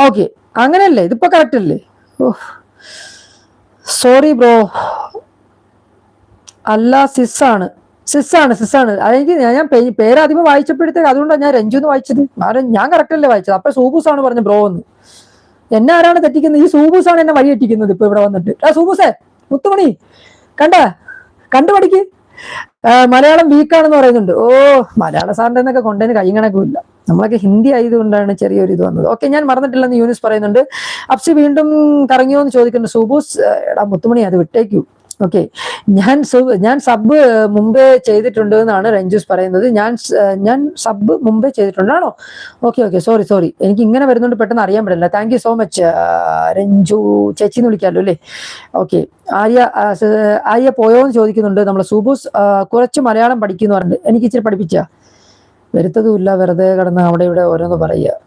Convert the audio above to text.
Okay, അങ്ങനെയല്ലേ? ഇതിപ്പോ correct അല്ലേ? സോറി ബ്രോ, അല്ല സിസ്സാണ്, സിസ്സാണ്. അതെനിക്ക് ഞാൻ പേരാദ്യമേ വായിച്ചപ്പോഴത്തേക്ക് അതുകൊണ്ടാണ് ഞാൻ രഞ്ജു എന്ന് വായിച്ചത്. ഞാൻ കറക്റ്റ് അല്ലേ വായിച്ചത്? അപ്പൊ സൂബൂസ് ആണ് പറഞ്ഞ ബ്രോ എന്ന്. എന്നെ ആരാണ് തെറ്റിക്കുന്നത്? ഈ സൂബൂസ് ആണ് എന്നെ വഴി തെറ്റിക്കുന്നത് ഇപ്പൊ ഇവിടെ വന്നിട്ട്. സൂബൂസേ, മുത്തുമണി, കണ്ടു പഠിക്ക്. മലയാളം വീക്കാണെന്ന് പറയുന്നുണ്ട്. മലയാള സാറിന്റെ എന്നൊക്കെ കൊണ്ടതിന് കൈ കണക്കുമില്ല. നമ്മളൊക്കെ ഹിന്ദി ആയതുകൊണ്ടാണ് ചെറിയൊരു ഇത് വന്നത്. ഓക്കെ, ഞാൻ മറന്നിട്ടില്ലെന്ന് യൂനിസ് പറയുന്നുണ്ട്. അപ്സി വീണ്ടും കറങ്ങിയോ എന്ന് ചോദിക്കുന്നുണ്ട്. സൂബൂസ്, എടാ മുത്തുമണി അത് വിട്ടേക്കൂ. ഓക്കെ, ഞാൻ സബ് മുമ്പേ ചെയ്തിട്ടുണ്ട് എന്നാണ് രഞ്ജൂസ് പറയുന്നത്. ഞാൻ സബ് മുമ്പേ ചെയ്തിട്ടുണ്ടാണോ? ഓക്കെ, സോറി, എനിക്ക് ഇങ്ങനെ വരുന്നുണ്ട്, പെട്ടെന്ന് അറിയാൻ പറ്റില്ല. Thank you so much Ranju ചേച്ചിന്ന് വിളിക്കാമല്ലോ അല്ലേ? ഓക്കെ, ആര്യ പോയോ എന്ന് ചോദിക്കുന്നുണ്ട്. നമ്മളെ സൂബൂസ് കുറച്ച് മലയാളം പഠിക്കുന്നു പറഞ്ഞിട്ട് എനിക്ക് ഇച്ചിരി പഠിപ്പിച്ച വരുത്തതുമില്ല, വെറുതെ കിടന്ന് അവിടെ ഇവിടെ ഓരോന്ന് പറയുക.